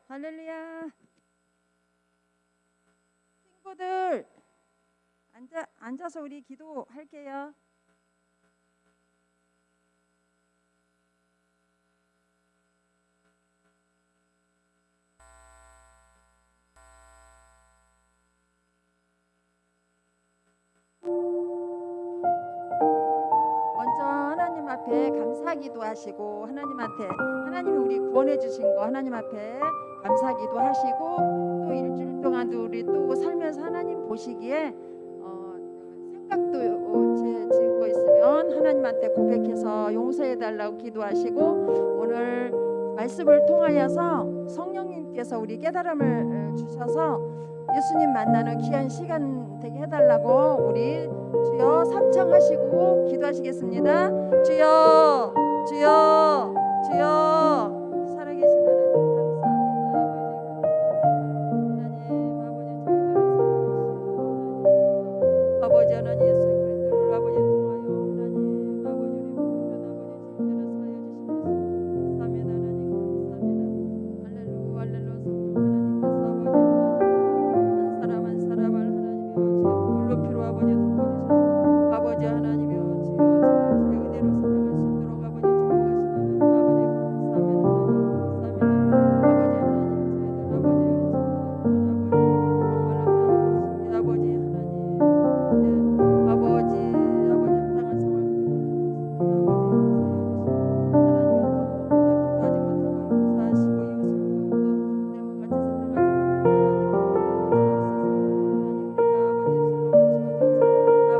할렐루야. 친구들 앉아서 우리 기도할게요. 먼저 하나님 앞에 감사기도 하시고 하나님이 우리 구원해 주신 거 하나님 앞에 감사기도 하시고 또 일주일 동안도 우리 또 살면서 하나님 보시기에 생각도 지은 거 있으면 하나님한테 고백해서 용서해 달라고 기도하시고 오늘 말씀을 통하여서 성령님께서 우리 깨달음을 주셔서 예수님 만나는 귀한 시간 되게 해달라고 우리 주여 삼창하시고 기도하시겠습니다. 주여 주여 주여 살아계신 하나님 감사합니다. 아버지 하나님 예수 그리스도를 아버지 통하여 하나님 아버지 우리 모든 아버지 진리를 사여 주시면서 감사합니다. 하나님 감사합니다. 할렐루야 할렐루야 성령 하나님께서 아버지 한 사람 하나님이여 제 물로 피로 아버지 덮어주셔서 아버지 하나님이여 주여 주의 은혜로 살아갈 수 있도록 아버지 축복하시는 하나님 아버지 감사합니다. 하나님 감사합니다. 아버지 저희들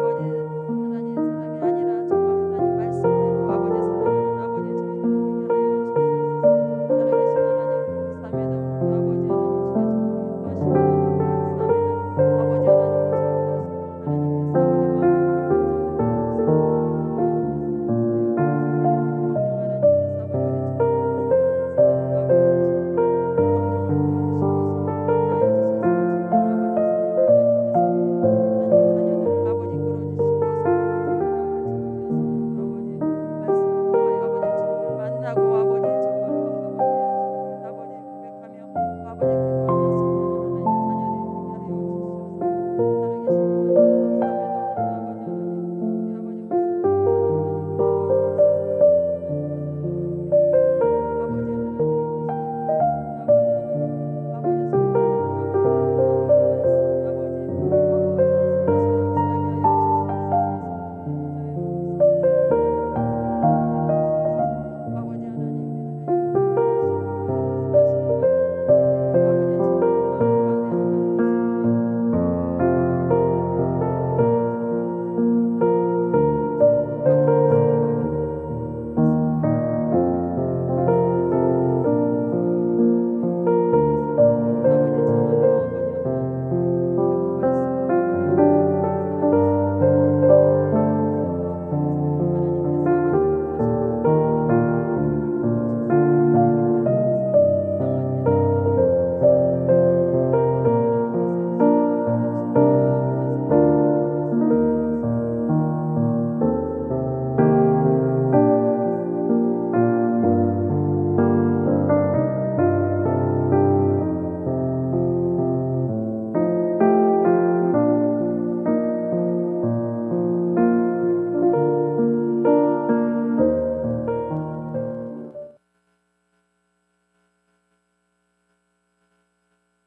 아버지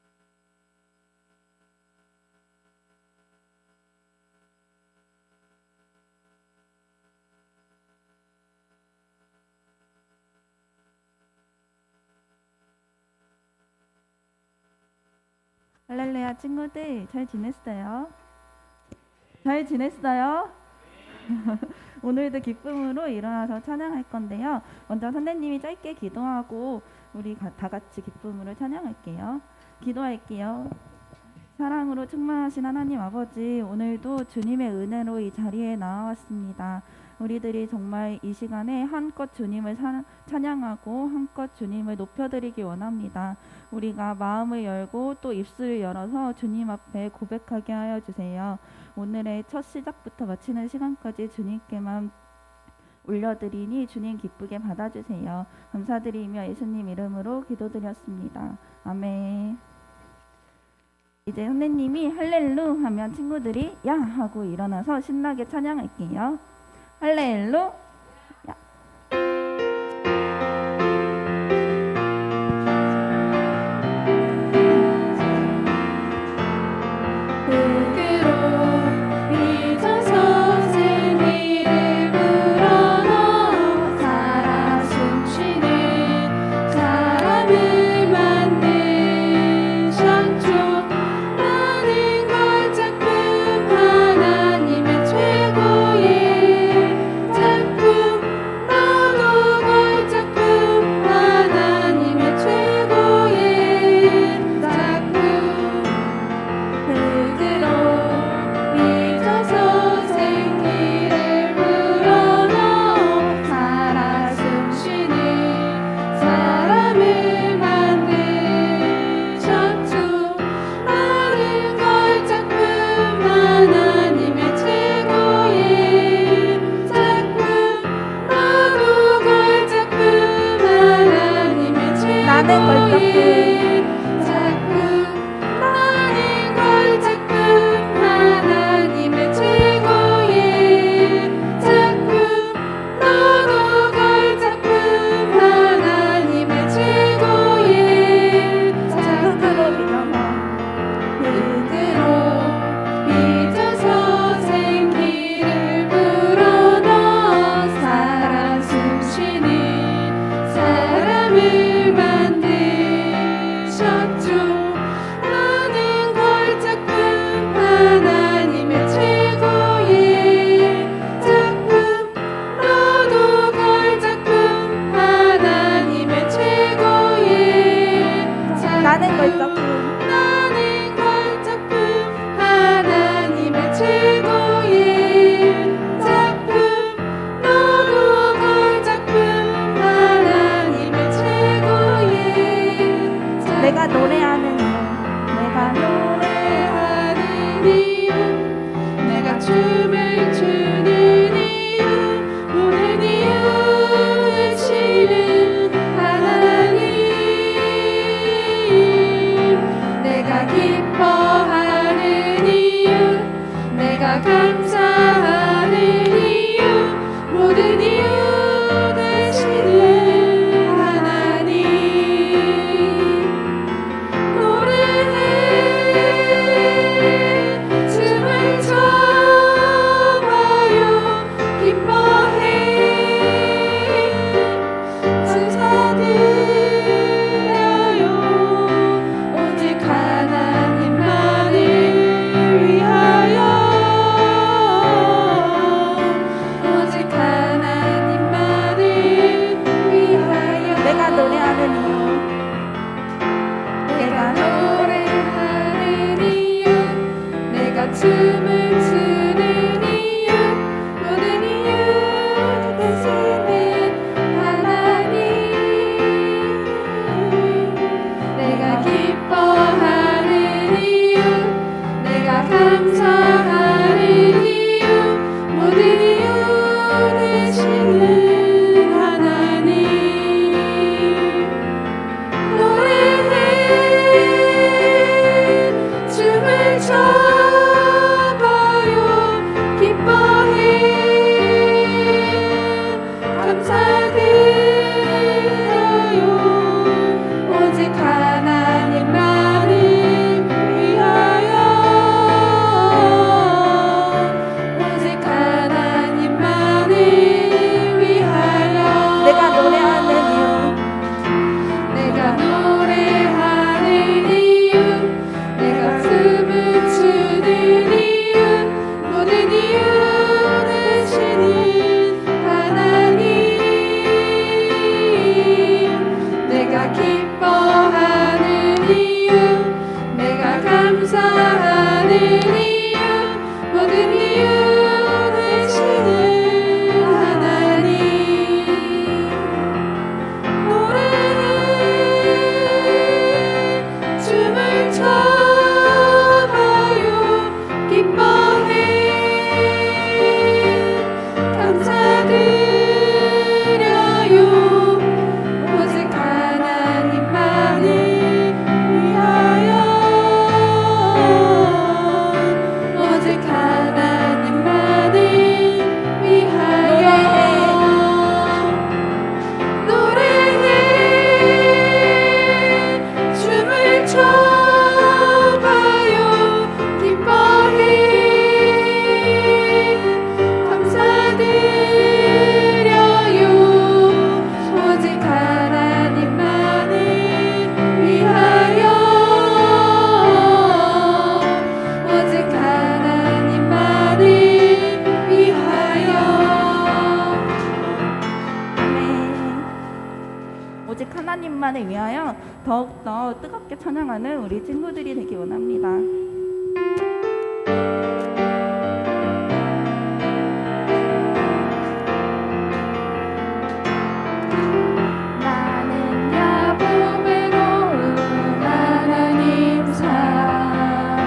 우리 할렐루야 친구들 잘 지냈어요? 잘 지냈어요? 오늘도 기쁨으로 일어나서 찬양할 건데요. 먼저 선생님이 짧게 기도하고 우리 다 같이 기쁨으로 찬양할게요. 기도할게요. 사랑으로 충만하신 하나님 아버지, 오늘도 주님의 은혜로 이 자리에 나와왔습니다. 우리들이 정말 이 시간에 한껏 주님을 찬양하고 한껏 주님을 높여드리기 원합니다. 우리가 마음을 열고 또 입술을 열어서 주님 앞에 고백하게 하여 주세요. 오늘의 첫 시작부터 마치는 시간까지 주님께만 올려드리니 주님 기쁘게 받아주세요. 감사드리며 예수님 이름으로 기도드렸습니다. 아멘. 이제 선생님이 할렐루 하면 친구들이 야 하고 일어나서 신나게 찬양할게요. 할렐루. 내가 노래하는 이유, 내가 노래하는 이유, 내가 춤을 추는 이유, 모든 이유 되시는 하나님. 내가 기뻐하는 이유, 내가 감사하는 이유, 모든 이유 되시는 하나님. 춤을 춰봐요, 기뻐해. 감사드려요, 오직 하나님만을 위하여. 오직 하나님만을 위하여. 내가 노래하는 이유, 내가 노래하는 이유, 내가 춤을 추는 이유, 모든 이유 되시는 하나님. 내가 기뻐하는 이유, 내가 감사하는 이유, 모든 이유 되시는 하나님. 노래해, 춤을 춰봐요, 기뻐해. 감사드려요, 오직 하나님만을 위하여. 오직 하나님만을 위하여. 내가 노래하는 이유, 내가 노래하는 이유, 내가 춤을 추는 이유, 모든 이유 되시는 하나님. 내가 기뻐하는 이유, 내가 감사하는 이유, 모든 이유 되시는 하나님. 노래해, 춤을 춰봐요, 기뻐해. 감사드려요, 나라를 위하여 더욱더 뜨겁게 찬양하는 우리 친구들이 되기 원합니다. 나는야 보배로운 하나님 사랑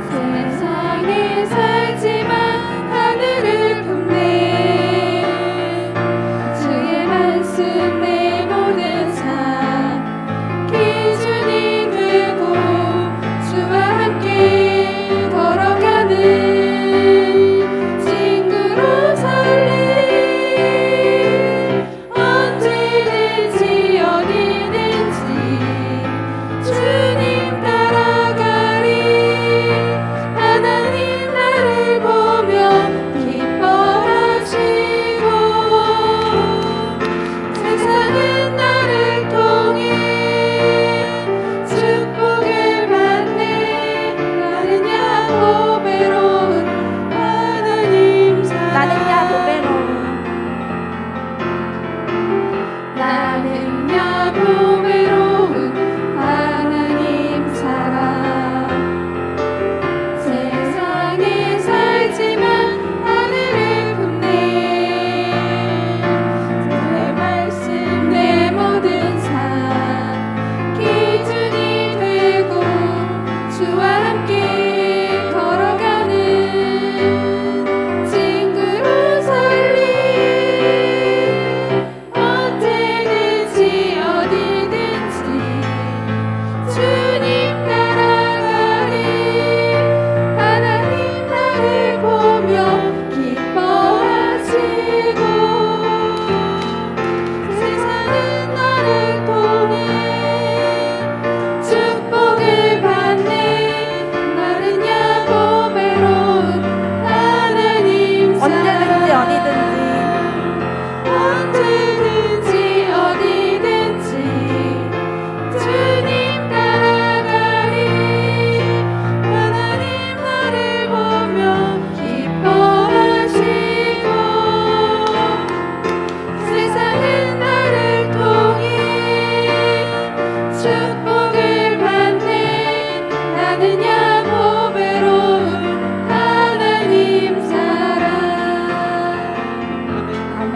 세상에 살지만 하늘을 품네 주의 말씀 내 모든 삶 기준이 되고 주와 함께 걸어가는 친구로 살리 언제든지 어디든지 주님 따라가리 하나님 나를 보며 기뻐하시고 세상은 나를 통해 축복을 받네 나는야 보배로운 하나님 사랑 나는야 보배로운 나는야 보배로운 하나님 사랑 세상에 살지만 하늘을 품네 주의 말씀 내 모든 삶 기준이 되고 주와 함께 걸어가는 친구로 살리 언제든지 어디든지 주님 따라가리 하나님 나를 보며 기뻐하시고 세상은 나를 통해 축복을 받네 나는야 보배로운 하나님 언제든지 사랑 어디든지 언제든지 어디든지 주님 따라가리 하나님 나를 보며 기뻐하시고 세상은 나를 통해 축복을 받네 나는야 보배로운 하나님 사랑 아멘.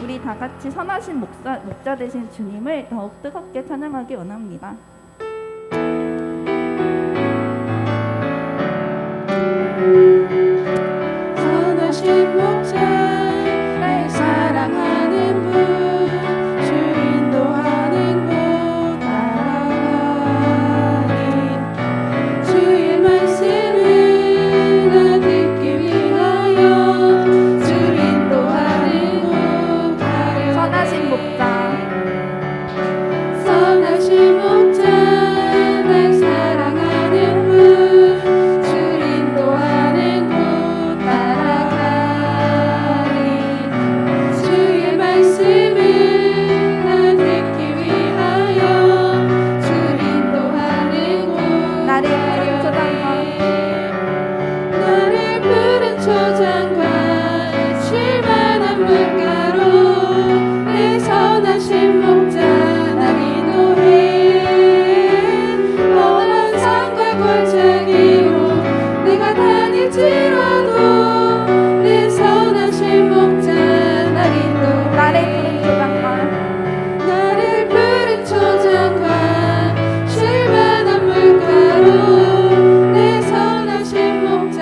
우리 다 같이 선하신 목자 되신 주님을 더욱 뜨겁게 찬양하기 원합니다. 선하신 목자 날 사랑하는 분 주 인도하는 곳 따라가리 주의 말씀을 나 듣기 위하여 주 인도하는 곳 가려 선하신 목자 선하신 목자 날 사랑하는 분 주 인도하는 곳 따라가리 주의 말씀을 나 듣기 위하여 주 인도하는 곳 나를 부른 초장과 나를 푸른 초장과 쉴만한 물가로 내 선하신 목자 날 인도해 험한 산과 골짜기로 내가 다닐지라도 내 선하신 목자 날 인도해 나를 부른 초장과 나를 푸른 초장과 쉴만한 물가로 내 선하신 목자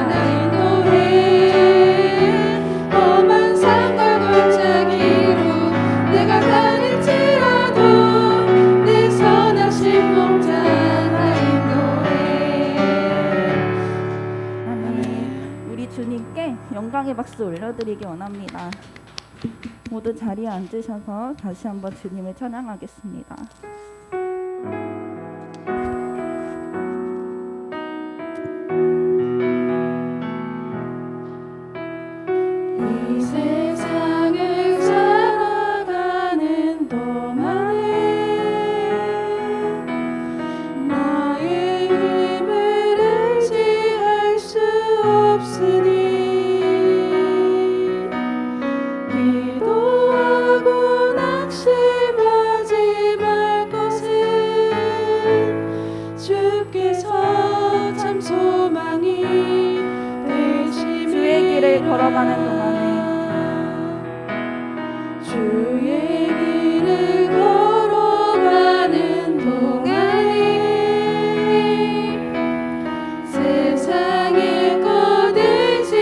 날 인도해 험한 산과 골짜기로 내가 다닐지라도 내 선하신 목자 날 인도해 아멘. 우리 주님께 영광의 박수 올려드리기 원합니다. 모두 자리에 앉으셔서 다시 한번 주님을 찬양하겠습니다. 이 세상을 살아가는 동안에 나의 힘을 의지할 수 없으니 기도하고 낚시 소망이 되심이라. 주의 길을 걸어가는 동안에 주의 길을 걸어가는 동안에 세상의 거들지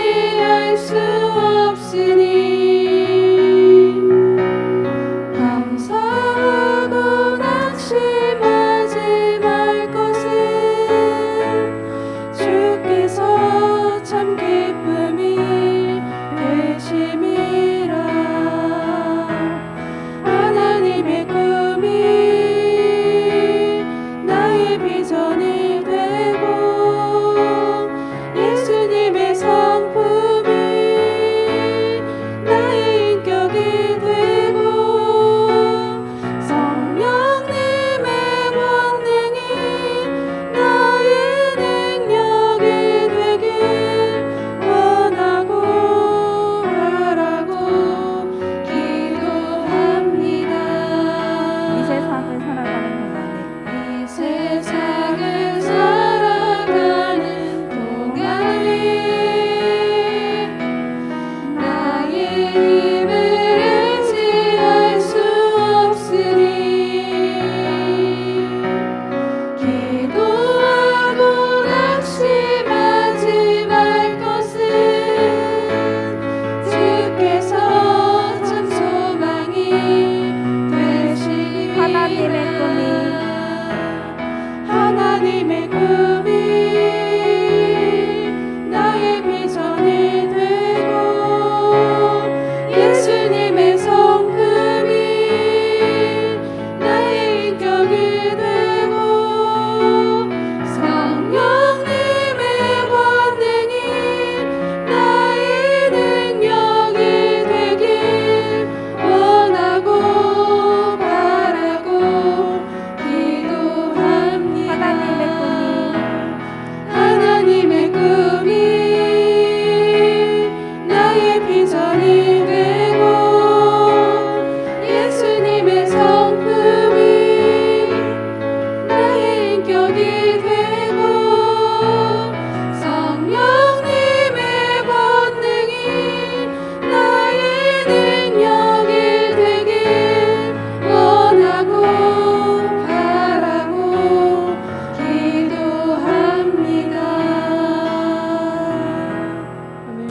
알 수 없으니 감사하고 낙심하지 말 것은 주께서 참 기쁨이 되심이라. 하나님의 꿈이 나의 비전이 되고 예수님의 성품이 나의 인격이 되고 성령님의 권능이 나의 능력이 되길 원하고 바라고 기도합니다. 이 세상을 살아가는 동안에 이 세상을 살아가는 동안에 나의 힘을 의지할 수 없으니 기도하고 낙심하지 말 것은 주께서 참 소망이 되시리라. 하나님의 꿈이 하나님의 꿈이 나의 비전이 되고 예수님의 성품이 나의 인격이 되고 성령님의 권능이 나의 능력이 되길 원하고 바라고 기도합니다. 하나님의 꿈이 하나님의 꿈이 나의 비전이 되고 예수님의 성품이 나의 인격이 되고 성령님의 권능이 나의 능력이 되길 원하고 바라고 기도합니다. 아멘.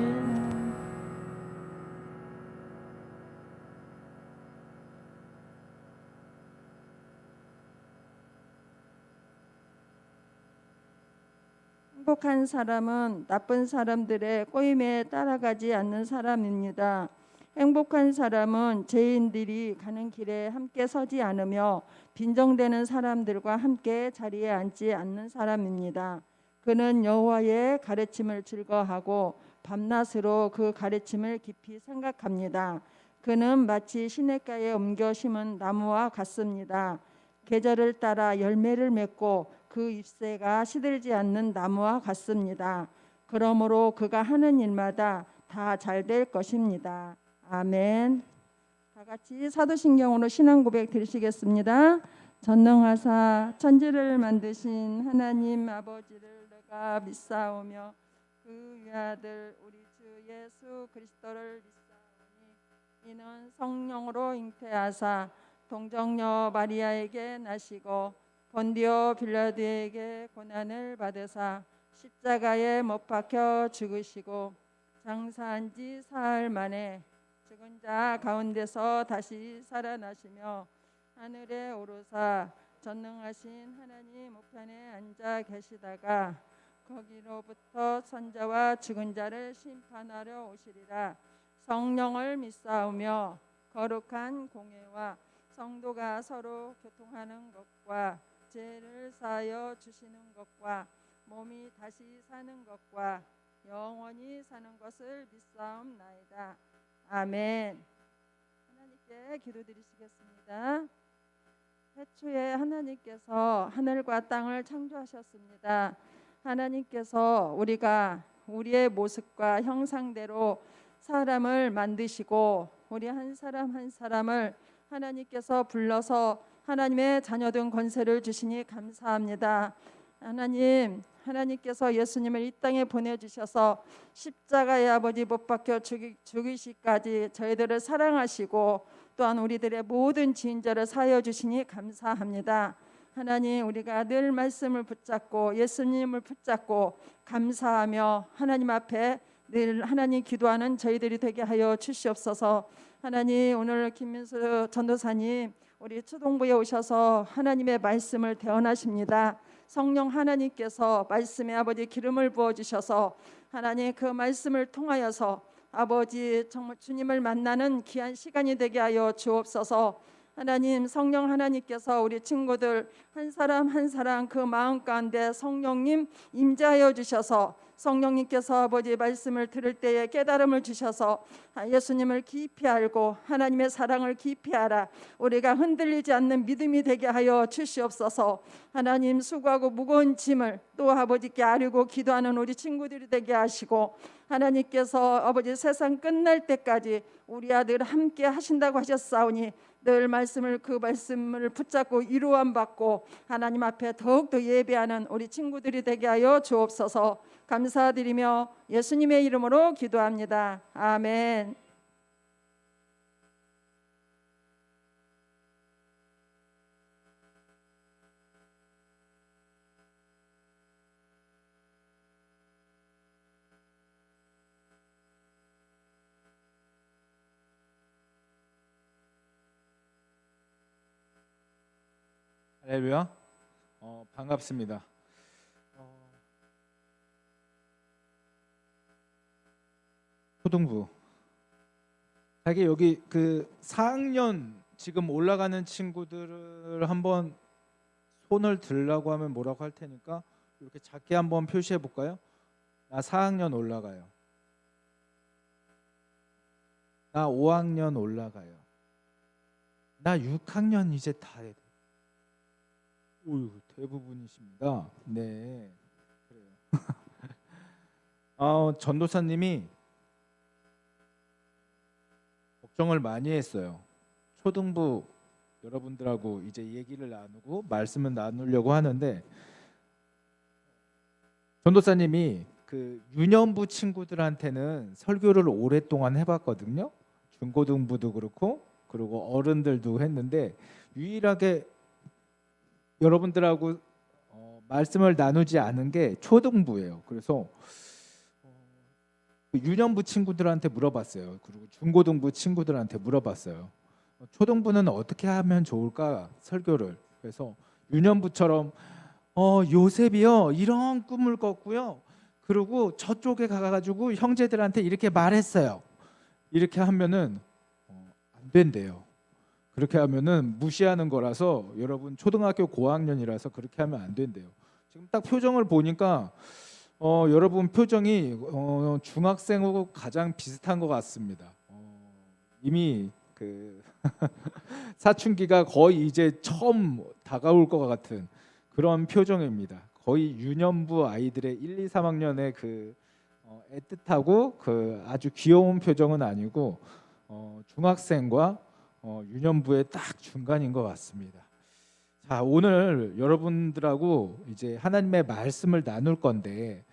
행복한 사람은 나쁜 사람들의 꼬임에 따라가지 않는 사람입니다. 행복한 사람은 죄인들이 가는 길에 함께 서지 않으며 빈정대는 사람들과 함께 자리에 앉지 않는 사람입니다. 그는 여호와의 가르침을 즐거워하고 밤낮으로 그 가르침을 깊이 생각합니다. 그는 마치 시냇가에 옮겨 심은 나무와 같습니다. 계절을 따라 열매를 맺고 그 잎새가 시들지 않는 나무와 같습니다. 그러므로 그가 하는 일마다 다 잘 될 것입니다. 아멘. 다 같이 사도신경으로 신앙 고백 드리시겠습니다. 전능하사 천지를 만드신 하나님 아버지를 내가 믿사오며 그 외아들 우리 주 예수 그리스도를 믿사오니 이는 성령으로 잉태하사 동정녀 마리아에게 나시고 본디오 빌라도에게 고난을 받으사 십자가에 못 박혀 죽으시고 장사한 지 사흘 만에 죽은 자 가운데서 다시 살아나시며 하늘에 오르사 전능하신 하나님 우편에 앉아 계시다가 거기로부터 선자와 죽은 자를 심판하러 오시리라. 성령을 믿사오며 거룩한 공회와 성도가 서로 교통하는 것과 죄를 사하여 주시는 것과 몸이 다시 사는 것과 영원히 사는 것을 믿사옵나이다. 아멘. 하나님께 기도드리시겠습니다. 태초에 하나님께서 하늘과 땅을 창조하셨습니다. 하나님께서 우리가 우리의 모습과 형상대로 사람을 만드시고 우리 한 사람 한 사람을 하나님께서 불러서 하나님의 자녀된 권세를 주시니 감사합니다. 하나님께서 예수님을 이 땅에 보내주셔서 십자가의 아버지 못 박혀 죽이시까지 저희들을 사랑하시고 또한 우리들의 모든 지인자를 사하여 주시니 감사합니다. 하나님, 우리가 늘 말씀을 붙잡고 예수님을 붙잡고 감사하며 하나님 앞에 늘 하나님 기도하는 저희들이 되게 하여 주시옵소서. 하나님, 오늘 김민수 전도사님 우리 초동부에 오셔서 하나님의 말씀을 대언하십니다. 성령 하나님께서 말씀에 아버지 기름을 부어주셔서 하나님 그 말씀을 통하여서 아버지 정말 주님을 만나는 귀한 시간이 되게 하여 주옵소서. 하나님, 성령 하나님께서 우리 친구들 한 사람 한 사람 그 마음 가운데 성령님 임재하여 주셔서 성령님께서 아버지 말씀을 들을 때에 깨달음을 주셔서 예수님을 깊이 알고 하나님의 사랑을 깊이 알아 우리가 흔들리지 않는 믿음이 되게 하여 주시옵소서. 하나님, 수고하고 무거운 짐을 또 아버지께 아뢰고 기도하는 우리 친구들이 되게 하시고 하나님께서 아버지 세상 끝날 때까지 우리 아들 함께 하신다고 하셨사오니 늘 그 말씀을 붙잡고 이루함 받고 하나님 앞에 더욱더 예배하는 우리 친구들이 되게 하여 주옵소서. 감사드리며 예수님의 이름으로 기도합니다. 아멘. 할렐루야. 반갑습니다. 초등부. 자기 여기 그 4학년 지금 올라가는 친구들을 한번 손을 들라고 하면 뭐라고 할 테니까 이렇게 작게 한번 표시해 볼까요? 나 4학년 올라가요. 나 5학년 올라가요. 나 6학년 이제 다 돼. 오, 대부분이십니다. 네, 그래요. 전도사님이 걱정을 많이 했어요. 초등부 여러분들하고 이제 얘기를 나누고 말씀을 나누려고 하는데 전도사님이 그 유년부 친구들한테는 설교를 오랫동안 해봤거든요. 중고등부도 그렇고 그리고 어른들도 했는데 유일하게 여러분들하고 말씀을 나누지 않은 게 초등부예요. 그래서 유년부 친구들한테 물어봤어요. 그리고 중고등부 친구들한테 물어봤어요. 초등부는 어떻게 하면 좋을까 설교를. 그래서 유년부처럼 요셉이요 이런 꿈을 꿨고요. 그리고 저쪽에 가가지고 형제들한테 이렇게 말했어요. 이렇게 하면은 안 된대요. 그렇게 하면은 무시하는 거라서 여러분 초등학교 고학년이라서 그렇게 하면 안 된대요. 지금 딱 표정을 보니까 여러분 표정이 중학생하고 가장 비슷한 것 같습니다. 이미 그 사춘기가 거의 이제 처음 다가올 것 같은 그런 표정입니다. 거의 유년부 아이들의 1, 2, 3학년의 그 애틋하고 그 아주 귀여운 표정은 아니고 중학생과 유년부의 딱 중간인 것 같습니다. 자, 오늘 여러분들하고 이제 하나님의 말씀을 나눌 건데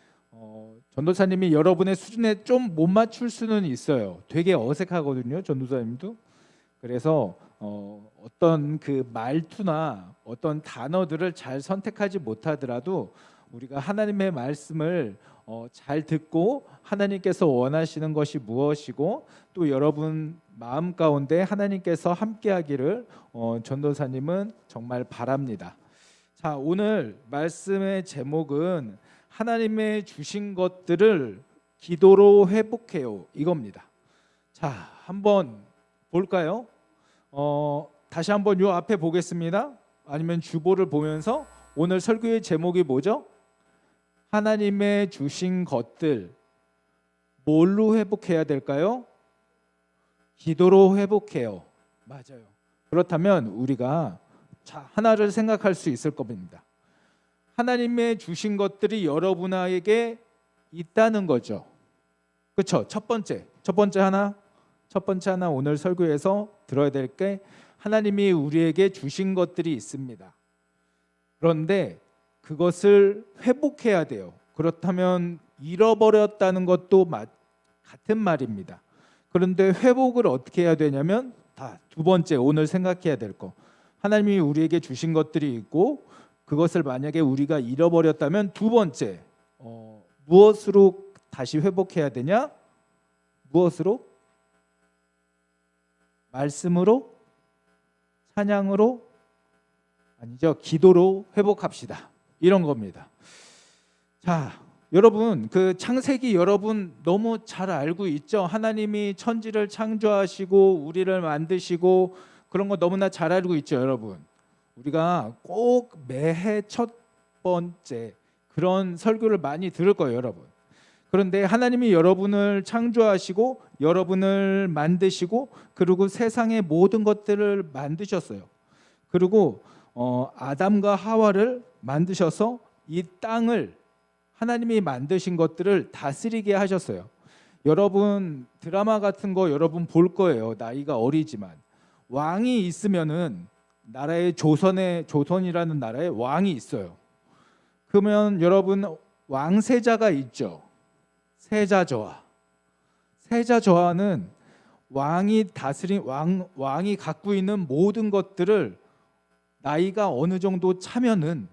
전도사님이 여러분의 수준에 좀 못 맞출 수는 있어요. 되게 어색하거든요, 전도사님도. 그래서 어떤 그 말투나 어떤 단어들을 잘 선택하지 못하더라도 우리가 하나님의 말씀을 잘 듣고 하나님께서 원하시는 것이 무엇이고 또 여러분 마음 가운데 하나님께서 함께하기를 전도사님은 정말 바랍니다. 자, 오늘 말씀의 제목은 하나님의 주신 것들을 기도로 회복해요 이겁니다. 자, 한번 볼까요? 다시 한번 요 앞에 보겠습니다. 아니면 주보를 보면서 오늘 설교의 제목이 뭐죠? 하나님의 주신 것들 뭘로 회복해야 될까요? 기도로 회복해요. 맞아요. 그렇다면 우리가 하나를 생각할 수 있을 겁니다. 하나님의 주신 것들이 여러분에게 있다는 거죠. 그렇죠? 첫 번째 하나 오늘 설교에서 들어야 될 게 하나님이 우리에게 주신 것들이 있습니다. 그런데 그것을 회복해야 돼요. 그렇다면 잃어버렸다는 것도 같은 말입니다. 그런데 회복을 어떻게 해야 되냐면 두 번째 오늘 생각해야 될 거. 하나님이 우리에게 주신 것들이 있고 그것을 만약에 우리가 잃어버렸다면 두 번째 무엇으로 다시 회복해야 되냐? 무엇으로? 말씀으로? 찬양으로? 아니죠. 기도로 회복합시다. 이런 겁니다. 자, 여러분 그 창세기 여러분 너무 잘 알고 있죠? 하나님이 천지를 창조하시고 우리를 만드시고 그런 거 너무나 잘 알고 있죠, 여러분. 우리가 꼭 매해 첫 번째 그런 설교를 많이 들을 거예요, 여러분. 그런데 하나님이 여러분을 창조하시고 여러분을 만드시고 그리고 세상의 모든 것들을 만드셨어요. 그리고 아담과 하와를 만드셔서 이 땅을 하나님이 만드신 것들을 다스리게 하셨어요. 여러분 드라마 같은 거 여러분 볼 거예요. 나이가 어리지만 왕이 있으면은 나라의 조선이라는 나라에 왕이 있어요. 그러면 여러분 왕세자가 있죠. 세자저하. 세자저하는 왕이 갖고 있는 모든 것들을 나이가 어느 정도 차면은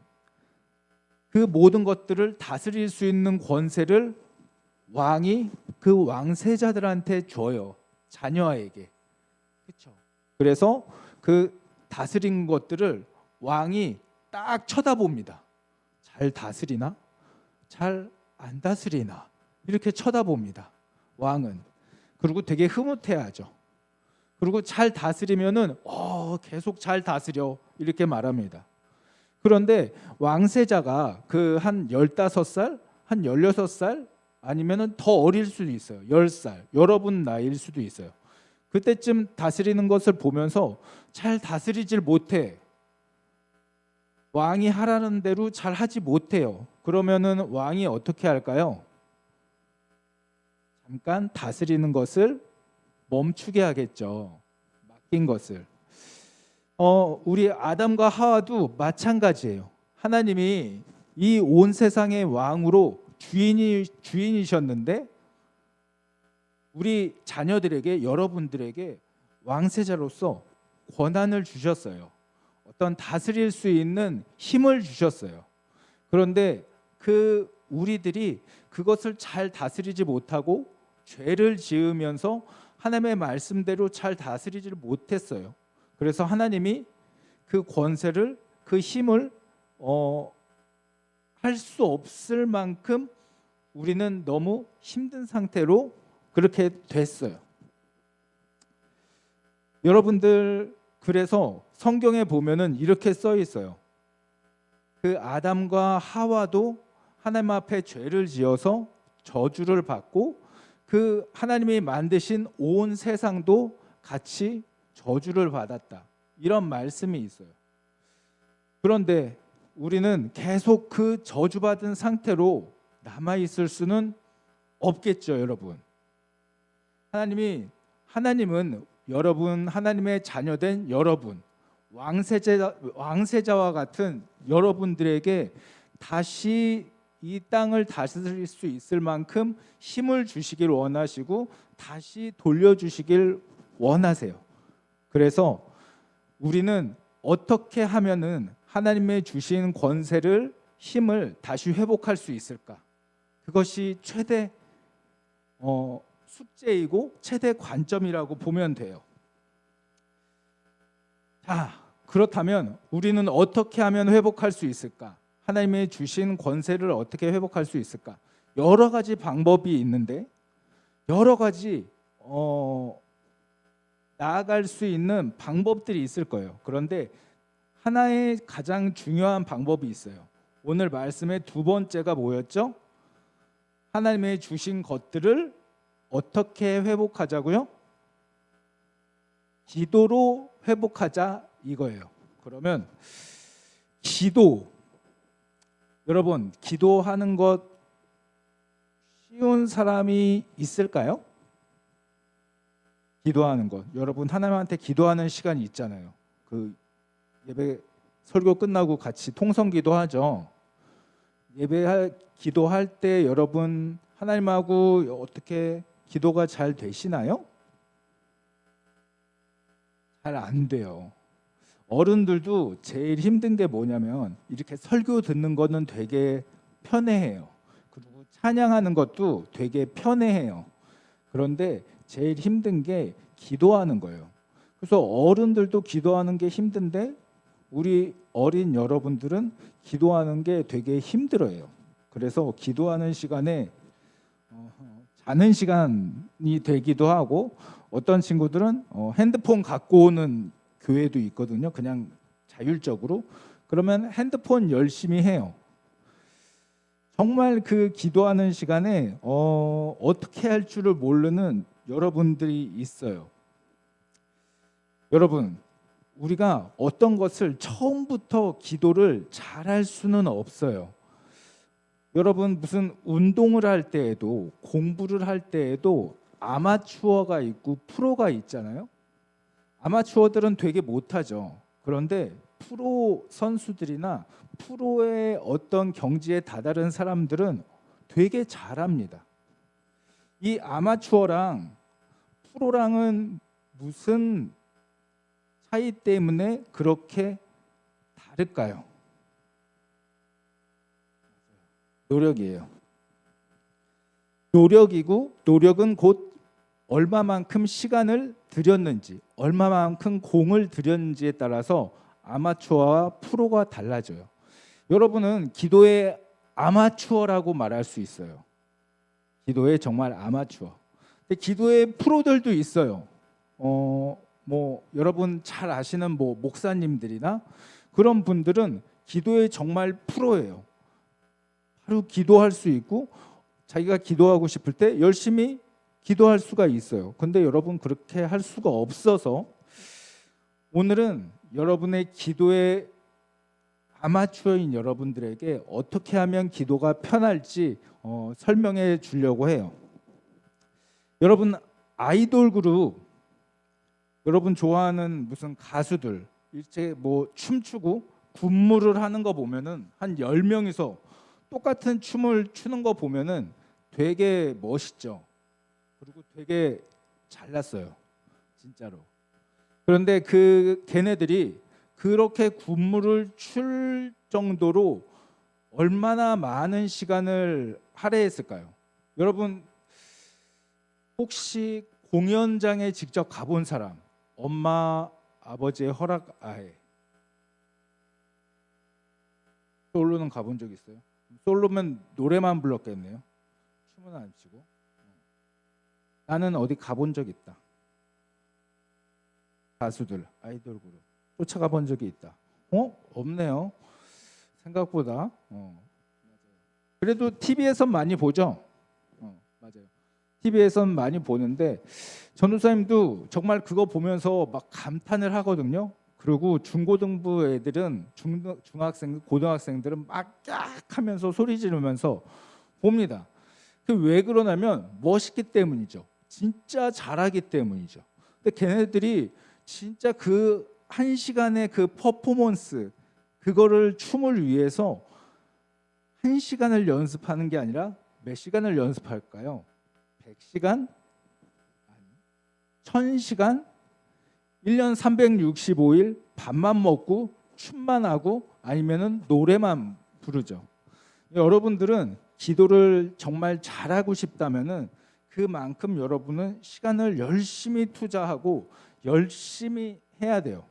그 모든 것들을 다스릴 수 있는 권세를 왕이 그 왕세자들한테 줘요. 자녀에게. 그렇죠. 그래서 그 다스린 것들을 왕이 딱 쳐다봅니다. 잘 다스리나? 잘 안 다스리나? 이렇게 쳐다봅니다. 왕은. 그리고 되게 흐뭇해하죠. 그리고 잘 다스리면은 계속 잘 다스려 이렇게 말합니다. 그런데 왕세자가 그 한 15살, 한 16살 아니면은 더 어릴 수도 있어요. 10살, 여러분 나이일 수도 있어요. 그때쯤 다스리는 것을 보면서 잘 다스리질 못해. 왕이 하라는 대로 잘 하지 못해요. 그러면은 왕이 어떻게 할까요? 잠깐 다스리는 것을 멈추게 하겠죠. 맡긴 것을. 우리 아담과 하와도 마찬가지예요. 하나님이 이 온 세상의 왕으로 주인이셨는데 우리 자녀들에게 여러분들에게 왕세자로서 권한을 주셨어요. 어떤 다스릴 수 있는 힘을 주셨어요. 그런데 우리들이 그것을 잘 다스리지 못하고 죄를 지으면서 하나님의 말씀대로 잘 다스리지를 못했어요. 그래서 하나님이 그 권세를 그 힘을 할 수 없을 만큼 우리는 너무 힘든 상태로 그렇게 됐어요. 여러분들 그래서 성경에 보면은 이렇게 써 있어요. 그 아담과 하와도 하나님 앞에 죄를 지어서 저주를 받고 그 하나님이 만드신 온 세상도 같이 저주를 받았다. 이런 말씀이 있어요. 그런데 우리는 계속 그 저주받은 상태로 남아 있을 수는 없겠죠, 여러분. 하나님은 여러분, 하나님의 자녀된 여러분, 왕세자와 같은 여러분들에게 다시 이 땅을 다스릴 수 있을 만큼 힘을 주시길 원하시고 다시 돌려주시길 원하세요. 그래서 우리는 어떻게 하면은 하나님의 주신 권세를 힘을 다시 회복할 수 있을까? 그것이 최대 숙제이고 최대 관점이라고 보면 돼요. 자, 그렇다면 우리는 어떻게 하면 회복할 수 있을까? 하나님의 주신 권세를 어떻게 회복할 수 있을까? 여러 가지 방법이 있는데 여러 가지 나아갈 수 있는 방법들이 있을 거예요. 그런데 하나의 가장 중요한 방법이 있어요. 오늘 말씀의 두 번째가 뭐였죠? 하나님의 주신 것들을 어떻게 회복하자고요? 기도로 회복하자 이거예요. 그러면 여러분 기도하는 것 쉬운 사람이 있을까요? 기도하는 것. 여러분 하나님한테 기도하는 시간이 있잖아요. 그 예배 설교 끝나고 같이 통성기도 하죠. 기도할 때 여러분 하나님하고 어떻게 기도가 잘 되시나요? 잘 안 돼요. 어른들도 제일 힘든 게 뭐냐면 이렇게 설교 듣는 거는 되게 편해해요. 그리고 찬양하는 것도 되게 편해해요. 그런데 제일 힘든 게 기도하는 거예요. 그래서 어른들도 기도하는 게 힘든데 우리 어린 여러분들은 기도하는 게 되게 힘들어요. 그래서 기도하는 시간에 자는 시간이 되기도 하고 어떤 친구들은 핸드폰 갖고 오는 교회도 있거든요. 그냥 자율적으로. 그러면 핸드폰 열심히 해요. 정말 그 기도하는 시간에 어떻게 할 줄을 모르는 여러분들이 있어요. 여러분, 우리가 어떤 것을 처음부터 기도를 잘할 수는 없어요. 여러분 무슨 운동을 할 때에도 공부를 할 때에도 아마추어가 있고 프로가 있잖아요. 아마추어들은 되게 못하죠. 그런데 프로 선수들이나 프로의 어떤 경지에 다다른 사람들은 되게 잘합니다. 이 아마추어랑 프로랑은 무슨 차이 때문에 그렇게 다를까요? 노력이에요. 노력은 곧 얼마만큼 시간을 들였는지, 얼마만큼 공을 들였는지에 따라서 아마추어와 프로가 달라져요. 여러분은 기도의 아마추어라고 말할 수 있어요. 기도의 정말 아마추어. 근데 기도의 프로들도 있어요. 여러분 잘 아시는 목사님들이나 그런 분들은 기도에 정말 프로예요. 하루 기도할 수 있고 자기가 기도하고 싶을 때 열심히 기도할 수가 있어요. 근데 여러분 그렇게 할 수가 없어서 오늘은 여러분의 기도의 아마추어인 여러분들에게 어떻게 하면 기도가 편할지 설명해 주려고 해요. 여러분 아이돌 그룹, 여러분 좋아하는 무슨 가수들 일제 춤추고 군무를 하는 거 보면은 한 10명이서 똑같은 춤을 추는 거 보면은 되게 멋있죠. 그리고 되게 잘났어요. 진짜로. 그런데 걔네들이 그렇게 군무를 출 정도로 얼마나 많은 시간을 할애했을까요? 여러분 혹시 공연장에 직접 가본 사람, 엄마 아버지의 허락 아래 솔로는 가본 적 있어요? 솔로면 노래만 불렀겠네요. 춤은 안 추고. 나는 어디 가본 적 있다. 가수들, 아이돌 그룹 쫓아가 본 적이 있다. 없네요. 생각보다. 그래도 TV에선 많이 보죠. 맞아요. TV에선 많이 보는데 전도사님도 정말 그거 보면서 막 감탄을 하거든요. 그리고 중고등부 애들은 중학생, 고등학생들은 막 깍 하면서 소리 지르면서 봅니다. 그 왜 그러냐면 멋있기 때문이죠. 진짜 잘하기 때문이죠. 근데 걔네들이 진짜 그 한 시간의 그 퍼포먼스 그거를 춤을 위해서 1시간을 연습하는 게 아니라 몇 시간을 연습할까요? 100시간? 1000시간? 1년 365일 밥만 먹고 춤만 하고 아니면은 노래만 부르죠. 여러분들은 기도를 정말 잘하고 싶다면은 그만큼 여러분은 시간을 열심히 투자하고 열심히 해야 돼요.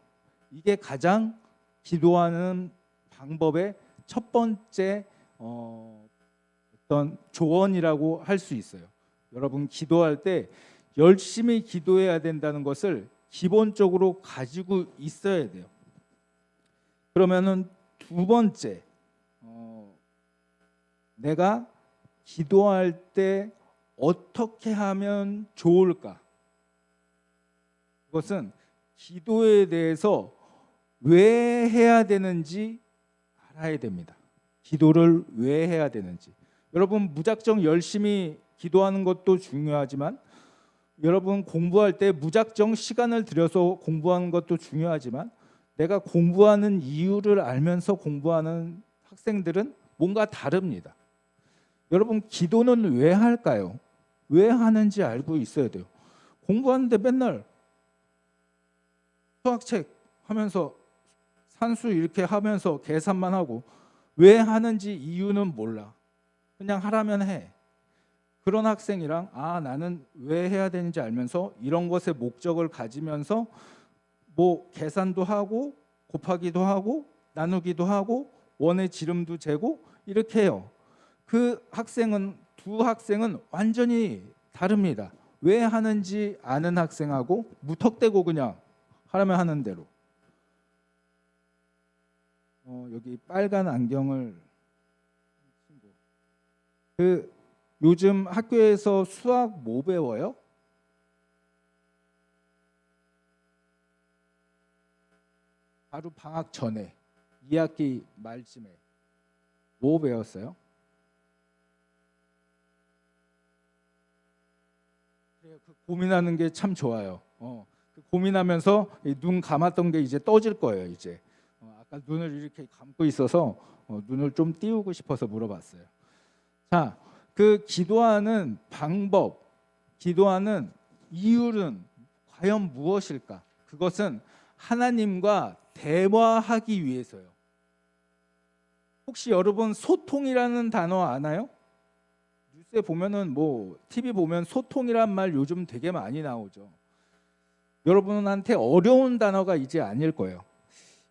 이게 가장 기도하는 방법의 첫 번째 어떤 조언이라고 할 수 있어요. 여러분 기도할 때 열심히 기도해야 된다는 것을 기본적으로 가지고 있어야 돼요. 그러면은 두 번째, 내가 기도할 때 어떻게 하면 좋을까? 그것은 기도에 대해서 왜 해야 되는지 알아야 됩니다. 기도를 왜 해야 되는지. 여러분 무작정 열심히 기도하는 것도 중요하지만 여러분 공부할 때 무작정 시간을 들여서 공부하는 것도 중요하지만 내가 공부하는 이유를 알면서 공부하는 학생들은 뭔가 다릅니다. 여러분, 기도는 왜 할까요? 왜 하는지 알고 있어야 돼요. 공부하는데 맨날 수학책 하면서 산수 이렇게 하면서 계산만 하고 왜 하는지 이유는 몰라. 그냥 하라면 해. 그런 학생이랑 나는 왜 해야 되는지 알면서 이런 것에 목적을 가지면서 뭐 계산도 하고 곱하기도 하고 나누기도 하고 원의 지름도 재고 이렇게 해요. 그 학생은 두 학생은 완전히 다릅니다. 왜 하는지 아는 학생하고 무턱대고 그냥 하라면 하는 대로. 여기 빨간 안경을 친구. 요즘 학교에서 수학 뭐 배워요? 바로 방학 전에 2학기 말쯤에 뭐 배웠어요? 그 고민하는 게 참 좋아요. 그 고민하면서 눈 감았던 게 이제 떠질 거예요. 이제 아까 눈을 이렇게 감고 있어서 눈을 좀 띄우고 싶어서 물어봤어요. 자, 그 기도하는 방법, 기도하는 이유는 과연 무엇일까? 그것은 하나님과 대화하기 위해서요. 혹시 여러분 소통이라는 단어 아나요? 뉴스에 보면은 뭐 TV 보면 소통이란 말 요즘 되게 많이 나오죠. 여러분한테 어려운 단어가 이제 아닐 거예요.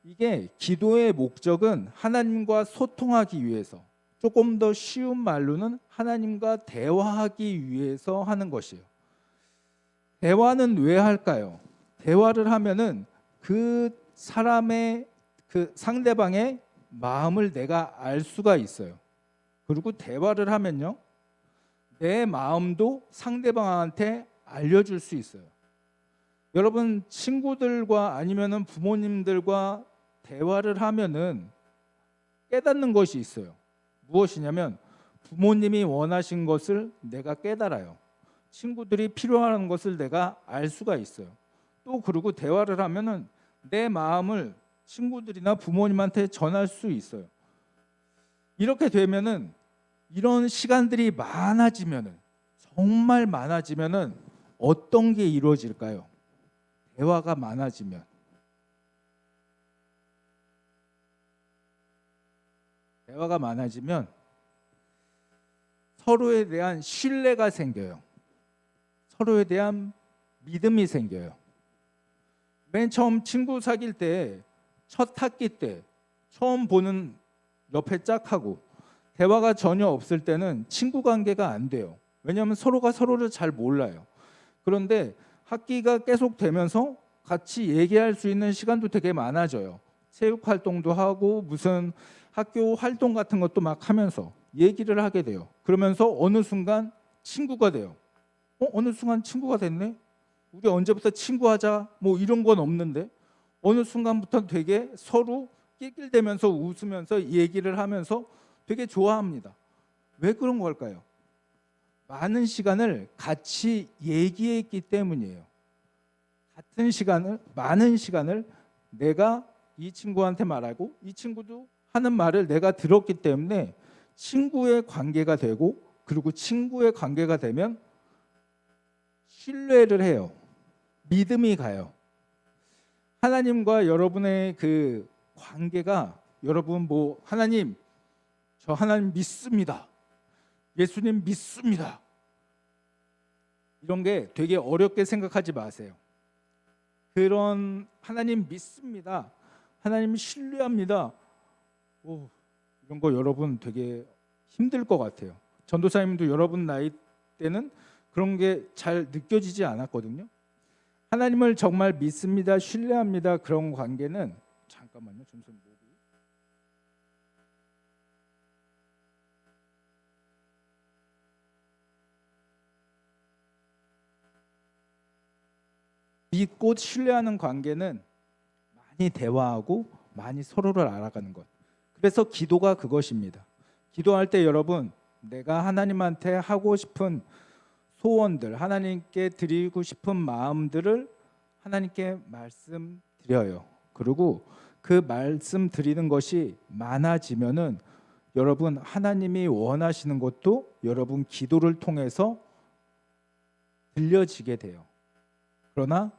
이게 기도의 목적은 하나님과 소통하기 위해서, 조금 더 쉬운 말로는 하나님과 대화하기 위해서 하는 것이에요. 대화는 왜 할까요? 대화를 하면은 그 사람의 그 상대방의 마음을 내가 알 수가 있어요. 그리고 대화를 하면요, 내 마음도 상대방한테 알려줄 수 있어요. 여러분, 친구들과 아니면은 부모님들과 대화를 하면은 깨닫는 것이 있어요. 무엇이냐면 부모님이 원하신 것을 내가 깨달아요. 친구들이 필요한 것을 내가 알 수가 있어요. 또 그리고 대화를 하면은 내 마음을 친구들이나 부모님한테 전할 수 있어요. 이렇게 되면은 이런 시간들이 많아지면은, 정말 많아지면은 어떤 게 이루어질까요? 대화가 많아지면 서로에 대한 신뢰가 생겨요. 서로에 대한 믿음이 생겨요. 맨 처음 친구 사귈 때, 첫 학기 때 처음 보는 옆에 짝하고 대화가 전혀 없을 때는 친구 관계가 안 돼요. 왜냐하면 서로가 서로를 잘 몰라요. 그런데 학기가 계속 되면서 같이 얘기할 수 있는 시간도 되게 많아져요. 체육 활동도 하고 무슨 학교 활동 같은 것도 막 하면서 얘기를 하게 돼요. 그러면서 어느 순간 친구가 돼요. 어느 순간 친구가 됐네? 우리 언제부터 친구하자? 뭐 이런 건 없는데 어느 순간부터 되게 서로 낄낄대면서 웃으면서 얘기를 하면서 되게 좋아합니다. 왜 그런 걸까요? 많은 시간을 같이 얘기했기 때문이에요. 많은 시간을 내가 이 친구한테 말하고 이 친구도 하는 말을 내가 들었기 때문에 친구의 관계가 되고, 그리고 친구의 관계가 되면 신뢰를 해요. 믿음이 가요. 하나님과 여러분의 그 관계가, 여러분 뭐 하나님, 저 하나님 믿습니다. 예수님 믿습니다. 이런 게 되게 어렵게 생각하지 마세요. 그런 하나님 믿습니다, 하나님 신뢰합니다, 이런 거 여러분 되게 힘들 것 같아요. 전도사님도 여러분 나이 때는 그런 게 잘 느껴지지 않았거든요. 하나님을 정말 믿습니다, 신뢰합니다, 그런 관계는, 잠깐만요, 점점 믿고 신뢰하는 관계는 많이 대화하고 많이 서로를 알아가는 것. 그래서 기도가 그것입니다. 기도할 때 여러분, 내가 하나님한테 하고 싶은 소원들, 하나님께 드리고 싶은 마음들을 하나님께 말씀드려요. 그리고 그 말씀 드리는 것이 많아지면은 여러분 하나님이 원하시는 것도 여러분 기도를 통해서 들려지게 돼요. 그러나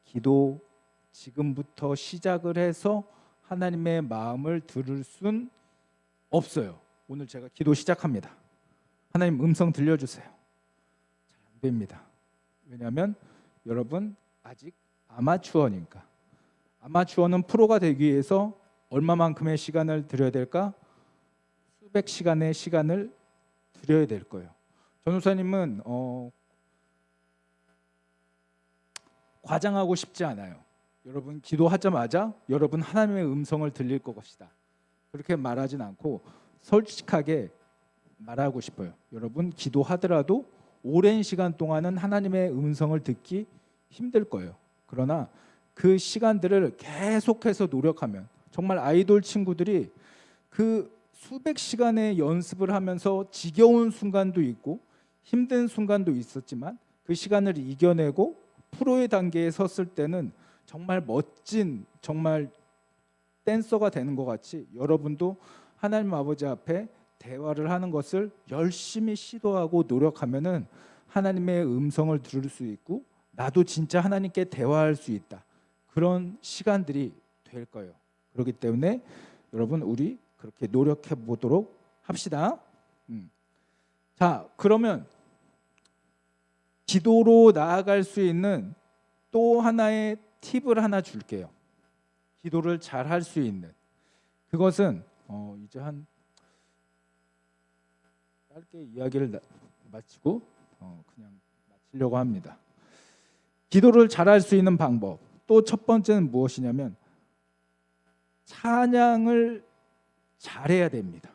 기도 지금부터 시작을 해서 하나님의 마음을 들을 순 없어요. 오늘 제가 기도 시작합니다. 하나님 음성 들려주세요. 잘 안 됩니다. 왜냐하면 여러분 아직 아마추어니까. 아마추어는 프로가 되기 위해서 얼마만큼의 시간을 들여야 될까? 수백 시간의 시간을 들여야 될 거예요. 전우사님은 과장하고 싶지 않아요. 여러분 기도하자마자 여러분 하나님의 음성을 들릴 것이다. 그렇게 말하진 않고 솔직하게 말하고 싶어요. 여러분 기도하더라도 오랜 시간 동안은 하나님의 음성을 듣기 힘들 거예요. 그러나 그 시간들을 계속해서 노력하면 정말 아이돌 친구들이 그 수백 시간의 연습을 하면서 지겨운 순간도 있고 힘든 순간도 있었지만 그 시간을 이겨내고 프로의 단계에 섰을 때는 정말 멋진 정말 댄서가 되는 것 같이 여러분도 하나님 아버지 앞에 대화를 하는 것을 열심히 시도하고 노력하면은 하나님의 음성을 들을 수 있고 나도 진짜 하나님께 대화할 수 있다. 그런 시간들이 될 거예요. 그렇기 때문에 여러분 우리 그렇게 노력해 보도록 합시다. 자, 그러면 기도로 나아갈 수 있는 또 하나의 팁을 하나 줄게요. 기도를 잘 할 수 있는 그것은 이제 한 짧게 이야기를 마치고 그냥 마치려고 합니다. 기도를 잘 할 수 있는 방법 또 첫 번째는 무엇이냐면 찬양을 잘해야 됩니다.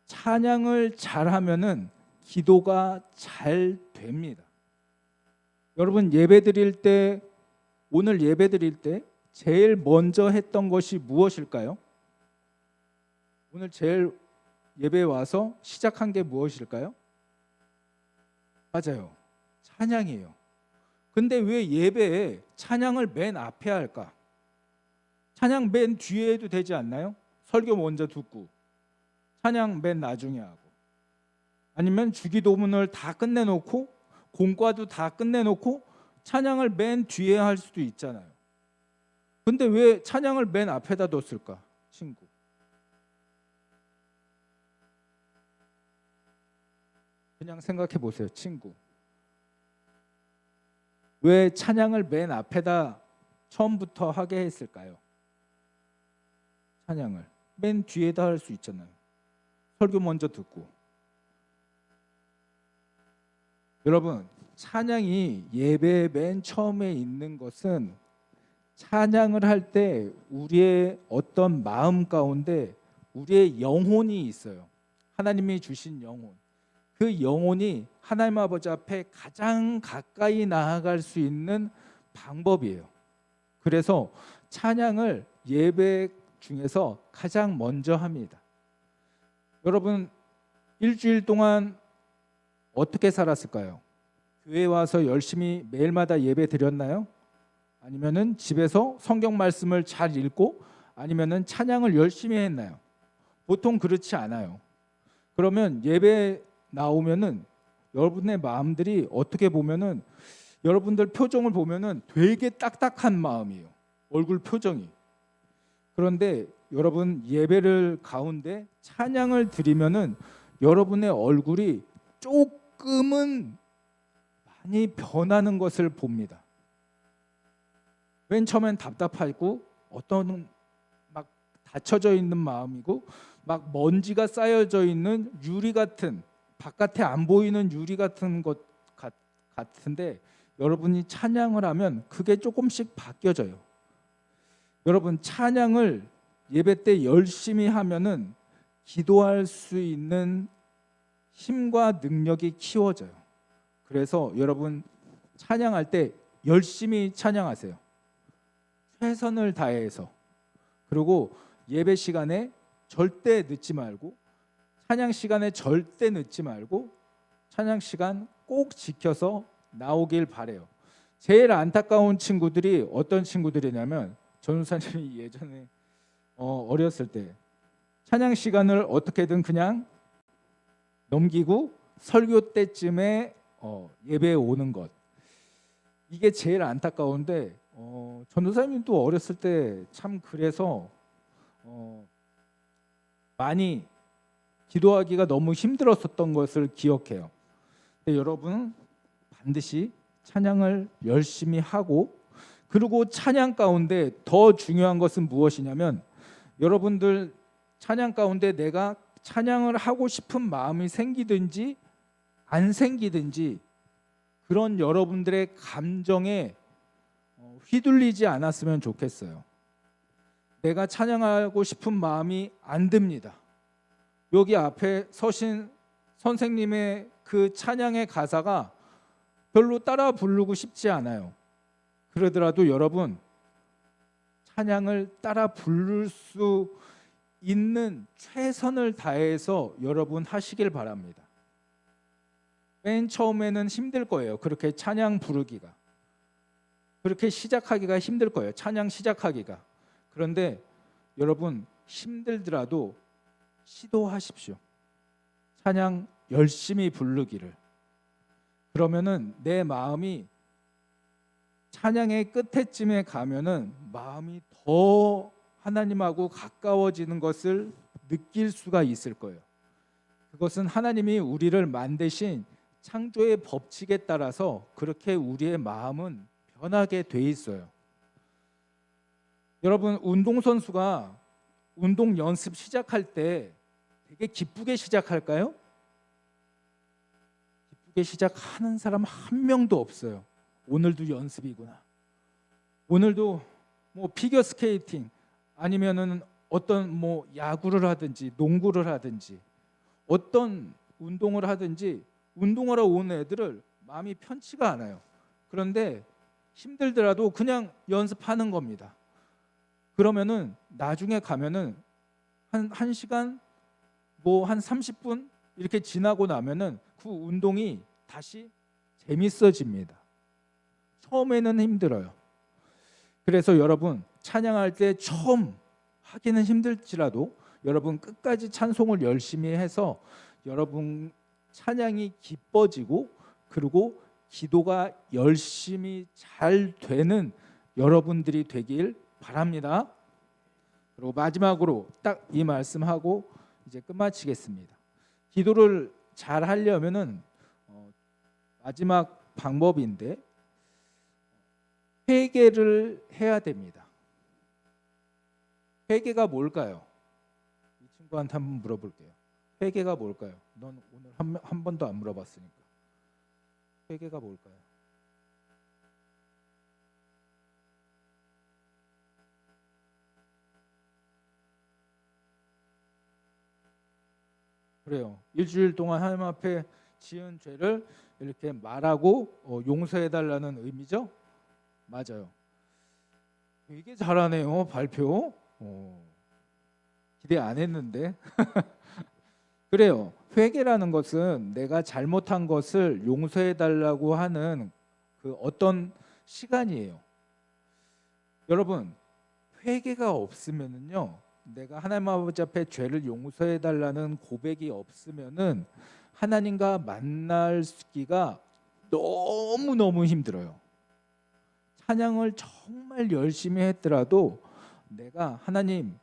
찬양을 잘하면은 기도가 잘 됩니다. 여러분 예배 드릴 때 오늘 예배 드릴 때 제일 먼저 했던 것이 무엇일까요? 오늘 제일 예배에 와서 시작한 게 무엇일까요? 맞아요. 찬양이에요. 근데 왜 예배에 찬양을 맨 앞에 할까? 찬양 맨 뒤에 해도 되지 않나요? 설교 먼저 듣고 찬양 맨 나중에 하고 아니면 주기도문을 다 끝내놓고 공과도 다 끝내놓고 찬양을 맨 뒤에 할 수도 있잖아요. 근데 왜 찬양을 맨 앞에다 뒀을까? 친구. 그냥 생각해 보세요, 친구. 왜 찬양을 맨 앞에다 처음부터 하게 했을까요? 찬양을 맨 뒤에다 할 수 있잖아요. 설교 먼저 듣고. 여러분, 찬양이 예배 맨 처음에 있는 것은 찬양을 할 때 우리의 어떤 마음 가운데 우리의 영혼이 있어요. 하나님이 주신 영혼. 그 영혼이 하나님 아버지 앞에 가장 가까이 나아갈 수 있는 방법이에요. 그래서 찬양을 예배 중에서 가장 먼저 합니다. 여러분 일주일 동안 어떻게 살았을까요? 교회 와서 열심히 매일마다 예배 드렸나요? 아니면은 집에서 성경 말씀을 잘 읽고 아니면은 찬양을 열심히 했나요? 보통 그렇지 않아요. 그러면 예배 나오면은 여러분의 마음들이 어떻게 보면은 여러분들 표정을 보면은 되게 딱딱한 마음이에요. 얼굴 표정이. 그런데 여러분 예배를 가운데 찬양을 드리면은 여러분의 얼굴이 조금은 많이 변하는 것을 봅니다. 맨 처음엔 답답하고 어떤 막 닫혀져 있는 마음이고 막 먼지가 쌓여져 있는 유리 같은 바깥에 안 보이는 유리 같은 것 같은데 여러분이 찬양을 하면 그게 조금씩 바뀌어져요. 여러분 찬양을 예배 때 열심히 하면은 기도할 수 있는 힘과 능력이 키워져요. 그래서 여러분 찬양할 때 열심히 찬양하세요. 최선을 다해서. 그리고 예배 시간에 절대 늦지 말고 찬양 시간에 절대 늦지 말고 찬양 시간 꼭 지켜서 나오길 바래요. 제일 안타까운 친구들이 어떤 친구들이냐면 전우사님이 예전에 어렸을 때 찬양 시간을 어떻게든 그냥 넘기고 설교 때쯤에 예배에 오는 것, 이게 제일 안타까운데 전도사님도 어렸을 때 참 그래서 많이 기도하기가 너무 힘들었었던 것을 기억해요. 근데 여러분 반드시 찬양을 열심히 하고, 그리고 찬양 가운데 더 중요한 것은 무엇이냐면, 여러분들 찬양 가운데 내가 찬양을 하고 싶은 마음이 생기든지 안 생기든지 그런 여러분들의 감정에 휘둘리지 않았으면 좋겠어요. 내가 찬양하고 싶은 마음이 안 듭니다. 여기 앞에 서신 선생님의 그 찬양의 가사가 별로 따라 부르고 싶지 않아요. 그러더라도 여러분 찬양을 따라 부를 수 있는 최선을 다해서 여러분 하시길 바랍니다. 맨 처음에는 힘들 거예요. 그렇게 찬양 부르기가, 그렇게 시작하기가 힘들 거예요. 찬양 시작하기가. 그런데 여러분 힘들더라도 시도하십시오. 찬양 열심히 부르기를. 그러면은 내 마음이 찬양의 끝에쯤에 가면은 마음이 더 하나님하고 가까워지는 것을 느낄 수가 있을 거예요. 그것은 하나님이 우리를 만드신 창조의 법칙에 따라서 그렇게 우리의 마음은 변하게 돼 있어요. 여러분 운동선수가 운동 연습 시작할 때 되게 기쁘게 시작할까요? 기쁘게 시작하는 사람 한 명도 없어요. 오늘도 연습이구나. 오늘도 뭐 피겨 스케이팅 아니면은 어떤 뭐 야구를 하든지 농구를 하든지 어떤 운동을 하든지 운동하러 온 애들을 마음이 편치가 않아요. 그런데 힘들더라도 그냥 연습하는 겁니다. 그러면은 나중에 가면은 한 시간 뭐 한 30분 이렇게 지나고 나면은 그 운동이 다시 재밌어집니다. 처음에는 힘들어요. 그래서 여러분 찬양할 때 처음 하기는 힘들지라도 여러분 끝까지 찬송을 열심히 해서 여러분 찬양이 기뻐지고 그리고 기도가 열심히 잘 되는 여러분들이 되길 바랍니다. 그리고 마지막으로 딱 이 말씀하고 이제 끝마치겠습니다. 기도를 잘 하려면은 마지막 방법인데 회개를 해야 됩니다. 회개가 뭘까요? 이 친구한테 한번 물어볼게요. 회개가 뭘까요? 넌 오늘 한 번도 안 물어봤으니까. 회개가 뭘까요? 그래요. 일주일 동안 하나님 앞에 지은 죄를 이렇게 말하고 용서해달라는 의미죠? 맞아요. 되게 잘하네요. 발표. 기대 안 했는데. 그래요. 회개라는 것은 내가 잘못한 것을 용서해달라고 하는 그 어떤 시간이에요. 여러분 회개가 없으면은요, 내가 하나님 아버지 앞에 죄를 용서해달라는 고백이 없으면은 하나님과 만나기가 너무너무 힘들어요. 찬양을 정말 열심히 했더라도 하나님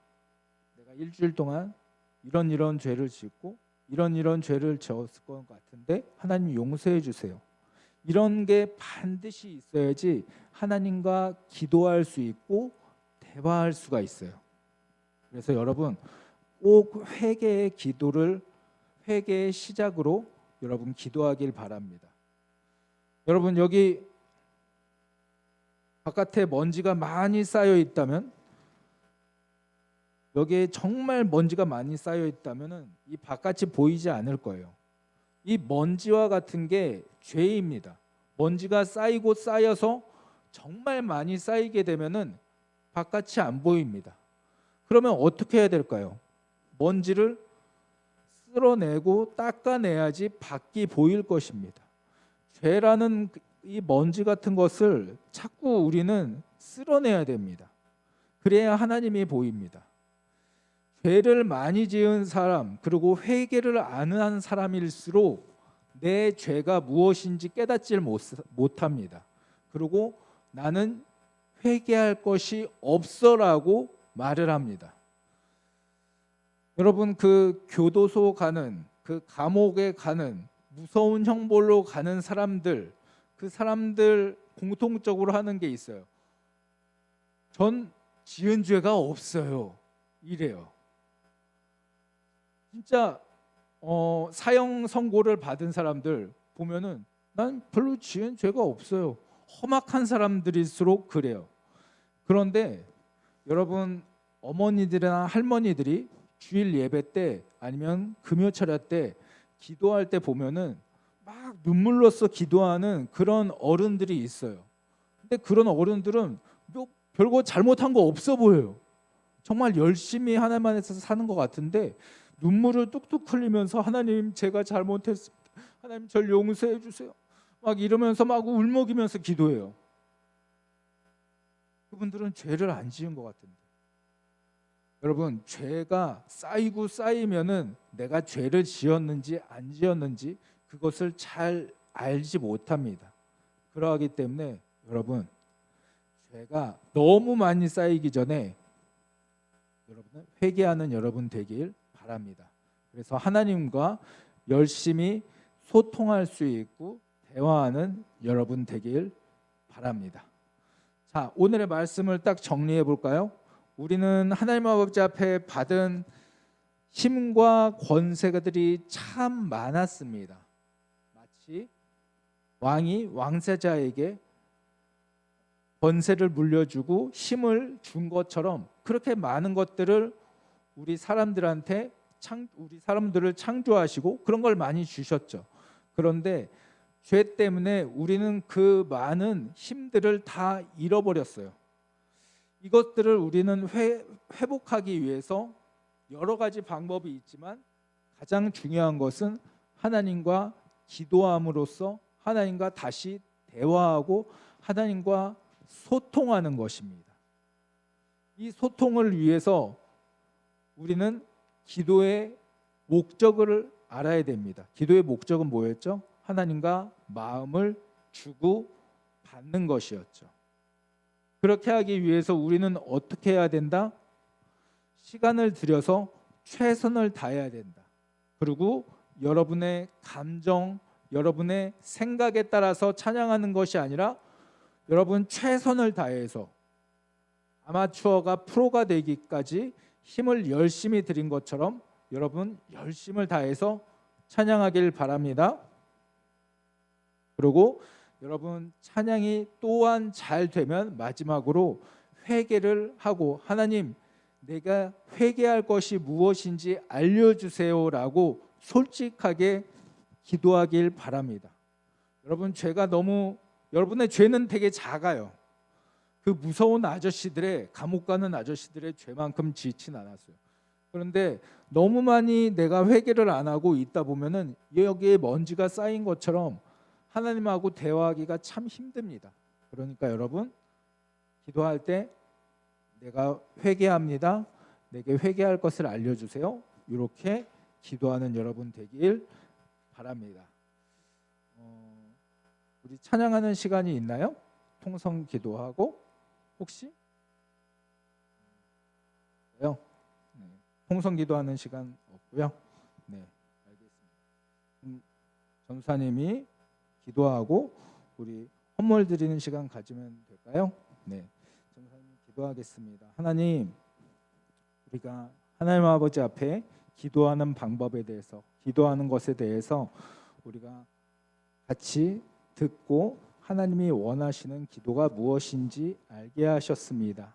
내가 일주일 동안 이런 죄를 짓고 이런 죄를 지었을 것 같은데 하나님 용서해 주세요. 이런 게 반드시 있어야지 하나님과 기도할 수 있고 대화할 수가 있어요. 그래서 여러분 꼭 회개의 시작으로 여러분 기도하길 바랍니다. 여러분 여기 바깥에 먼지가 많이 쌓여 있다면, 여기에 정말 먼지가 많이 쌓여 있다면은 이 바깥이 보이지 않을 거예요. 이 먼지와 같은 게 죄입니다. 먼지가 쌓이고 쌓여서 정말 많이 쌓이게 되면은 바깥이 안 보입니다. 그러면 어떻게 해야 될까요? 먼지를 쓸어내고 닦아내야지 밖이 보일 것입니다. 죄라는 이 먼지 같은 것을 자꾸 우리는 쓸어내야 됩니다. 그래야 하나님이 보입니다. 죄를 많이 지은 사람 그리고 회개를 안 한 사람일수록 내 죄가 무엇인지 깨닫질 못합니다. 그리고 나는 회개할 것이 없어라고 말을 합니다. 여러분, 그 교도소 가는, 그 감옥에 가는, 무서운 형벌로 가는 사람들, 그 사람들 공통적으로 하는 게 있어요. 전 지은 죄가 없어요. 이래요. 진짜 사형 선고를 받은 사람들 보면은 난 별로 지은 죄가 없어요. 험악한 사람들일수록 그래요. 그런데 여러분, 어머니들이나 할머니들이 주일 예배 때 아니면 금요철야 때 기도할 때 보면은 막 눈물로써 기도하는 그런 어른들이 있어요. 근데 그런 어른들은 별거 잘못한 거 없어 보여요. 정말 열심히 하나님 안에서 사는 것 같은데 눈물을 뚝뚝 흘리면서 하나님, 제가 잘못했습니다. 하나님, 절 용서해 주세요. 막 이러면서 막 울먹이면서 기도해요. 그분들은 죄를 안 지은 것 같은데. 여러분, 죄가 쌓이고 쌓이면은 내가 죄를 지었는지 안 지었는지 그것을 잘 알지 못합니다. 그러하기 때문에 여러분, 죄가 너무 많이 쌓이기 전에 여러분은 회개하는 여러분 되길 바랍니다. 그래서 하나님과 열심히 소통할 수 있고 대화하는 여러분 되길 바랍니다. 자, 오늘의 말씀을 딱 정리해 볼까요? 우리는 하나님 아버지 앞에 받은 힘과 권세들이 참 많았습니다. 마치 왕이 왕세자에게 권세를 물려주고 힘을 준 것처럼 그렇게 많은 것들을 우리 사람들한테 우리 사람들을 창조하시고 그런 걸 많이 주셨죠. 그런데 죄 때문에 우리는 그 많은 힘들을 다 잃어버렸어요. 이것들을 우리는 회복하기 위해서 여러 가지 방법이 있지만 가장 중요한 것은 하나님과 기도함으로써 하나님과 다시 대화하고 하나님과 소통하는 것입니다. 이 소통을 위해서 우리는 기도의 목적을 알아야 됩니다. 기도의 목적은 뭐였죠? 하나님과 마음을 주고 받는 것이었죠. 그렇게 하기 위해서 우리는 어떻게 해야 된다? 시간을 들여서 최선을 다해야 된다. 그리고 여러분의 감정, 여러분의 생각에 따라서 찬양하는 것이 아니라 여러분 최선을 다해서 아마추어가 프로가 되기까지 힘을 열심히 들인 것처럼 여러분 열심을 다해서 찬양하길 바랍니다. 그리고 여러분 찬양이 또한 잘 되면 마지막으로 회개를 하고 하나님, 내가 회개할 것이 무엇인지 알려주세요라고 솔직하게 기도하길 바랍니다. 여러분, 여러분의 죄는 되게 작아요. 그 무서운 아저씨들의, 감옥 가는 아저씨들의 죄만큼 지진 않았어요. 그런데 너무 많이 내가 회개를 안 하고 있다 보면은 여기에 먼지가 쌓인 것처럼 하나님하고 대화하기가 참 힘듭니다. 그러니까 여러분, 기도할 때 내가 회개합니다. 내게 회개할 것을 알려주세요. 이렇게 기도하는 여러분 되길 바랍니다. 우리 찬양하는 시간이 있나요? 통성 기도하고 혹시? 네. 통성 기도하는 시간 없고요. 네, 알겠습니다. 전사님이 기도하고 우리 헌물 드리는 시간 가지면 될까요? 네, 전사님 기도하겠습니다. 하나님, 우리가 하나님 아버지 앞에 기도하는 방법에 대해서, 기도하는 것에 대해서 우리가 같이 듣고 하나님이 원하시는 기도가 무엇인지 알게 하셨습니다.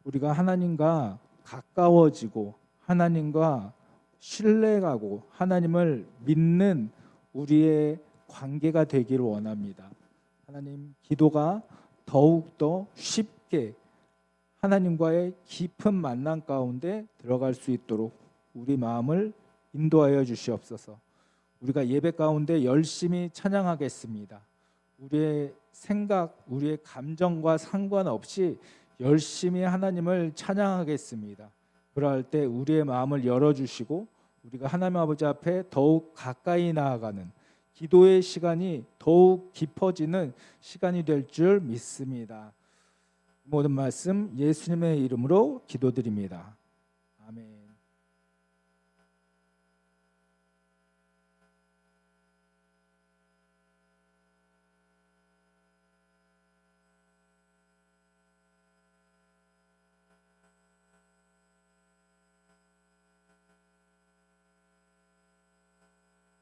우리가 하나님과 가까워지고 하나님과 신뢰하고 하나님을 믿는 우리의 관계가 되기를 원합니다. 하나님, 기도가 더욱더 쉽게 하나님과의 깊은 만남 가운데 들어갈 수 있도록 우리 마음을 인도하여 주시옵소서. 우리가 예배 가운데 열심히 찬양하겠습니다. 우리의 생각, 우리의 감정과 상관없이 열심히 하나님을 찬양하겠습니다. 그럴 때 우리의 마음을 열어주시고 우리가 하나님 아버지 앞에 더욱 가까이 나아가는 기도의 시간이 더욱 깊어지는 시간이 될 줄 믿습니다. 모든 말씀 예수님의 이름으로 기도드립니다. 아멘.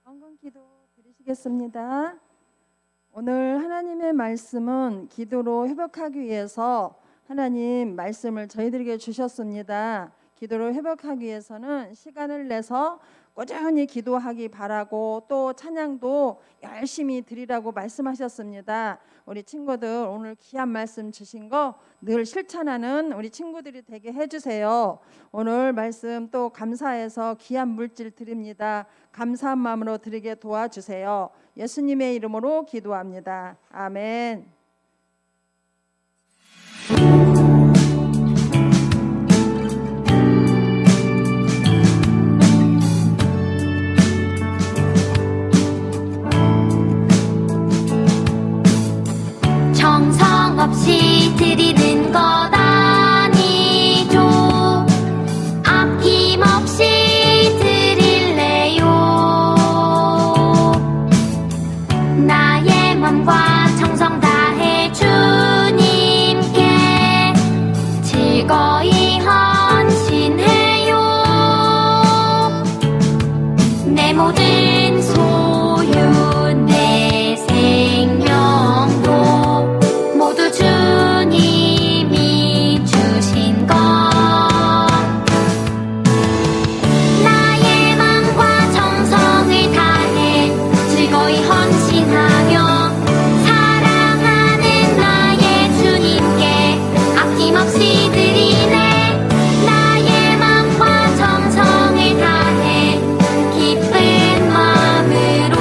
헌금 기도 드리시겠습니다. 오늘 하나님의 말씀은 기도로 회복하기 위해서 하나님 말씀을 저희들에게 주셨습니다. 기도로 회복하기 위해서는 시간을 내서 꾸준히 기도하기 바라고 또 찬양도 열심히 드리라고 말씀하셨습니다. 우리 친구들 오늘 귀한 말씀 주신 거 늘 실천하는 우리 친구들이 되게 해주세요. 오늘 말씀 또 감사해서 귀한 물질 드립니다. 감사한 마음으로 드리게 도와주세요. 예수님의 이름으로 기도합니다. 아멘. 정성 없이 드리는 것 아니죠. 아낌없이 드릴래요. 나의 맘과 정성 다해 주님께 즐거이 헌신해요. 내 모든 소유 내 생명도 모두 주님이 주신 것. 나의 맘과 정성을 다해 즐거이 헌신하며 사랑하는 나의 주님께 아낌없이 드리네. 나의 맘과 정성을 다해 기쁜 마음으로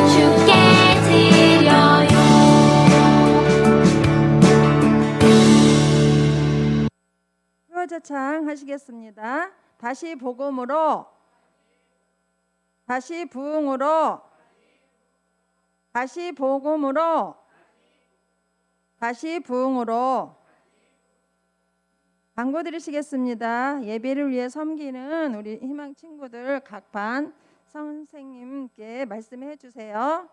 주께 드려요. 표자창 하시겠습니다. 다시 복음으로, 다시 부흥으로, 다시 복음으로, 다시 부흥으로. 광고 드리시겠습니다. 예배를 위해 섬기는 우리 희망 친구들 각 반 선생님께 말씀해 주세요.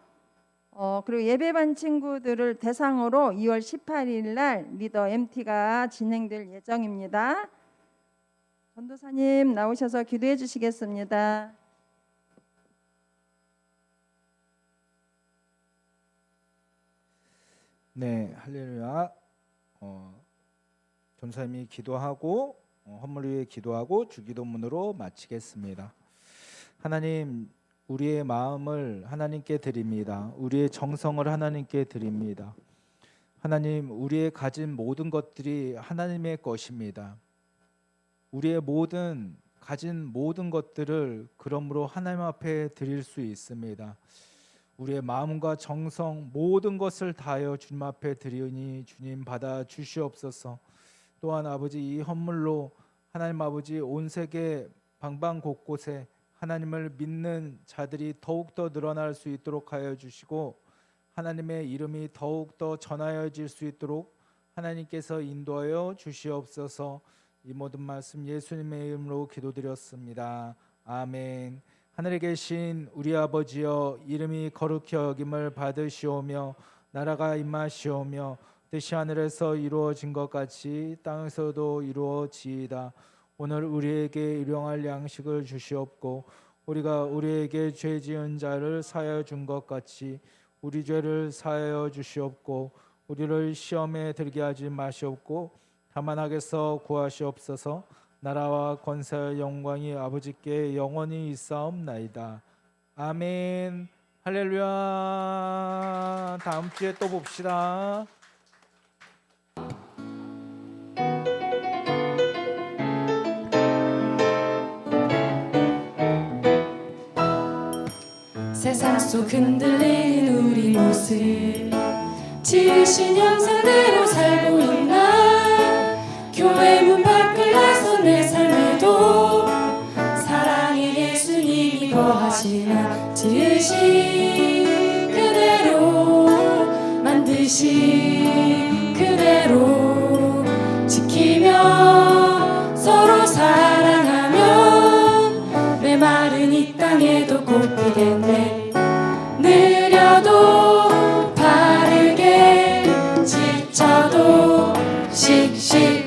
그리고 예배반 친구들을 대상으로 2월 18일 날 리더 MT가 진행될 예정입니다. 전도사님 나오셔서 기도해 주시겠습니다. 네, 할렐루야. 전사님이 기도하고 헌물 위에 기도하고 주기도문으로 마치겠습니다. 하나님, 우리의 마음을 하나님께 드립니다. 우리의 정성을 하나님께 드립니다. 하나님, 우리의 가진 모든 것들이 하나님의 것입니다. 우리의 가진 모든 것들을 그러므로 하나님 앞에 드릴 수 있습니다. 우리의 마음과 정성 모든 것을 다하여 주님 앞에 드리니 주님 받아 주시옵소서. 또한 아버지, 이 헌물로 하나님 아버지 온 세계 방방 곳곳에 하나님을 믿는 자들이 더욱더 늘어날 수 있도록 하여 주시고 하나님의 이름이 더욱더 전하여질 수 있도록 하나님께서 인도하여 주시옵소서. 이 모든 말씀 예수님의 이름으로 기도드렸습니다. 아멘. 하늘에 계신 우리 아버지여, 이름이 거룩히 여김을 받으시오며 나라가 임하시오며 뜻이 하늘에서 이루어진 것 같이 땅에서도 이루어지이다. 오늘 우리에게 일용할 양식을 주시옵고 우리가 우리에게 죄 지은 자를 사하여 준 것 같이 우리 죄를 사하여 주시옵고 우리를 시험에 들게 하지 마시옵고 다만 악에서 구하시옵소서. 나라와 권세와 영광이 아버지께 영원히 있사옵나이다. 아멘. 할렐루야. 다음 주에 또 봅시다. 세상 속 흔들린 우리 모습 지으신 형상대로 살고 있나. 지으신 그대로 만드신 그대로 지키며 서로 사랑하면 메마른 이 땅에도 꽃 피겠네. 느려도 바르게 지쳐도 씩씩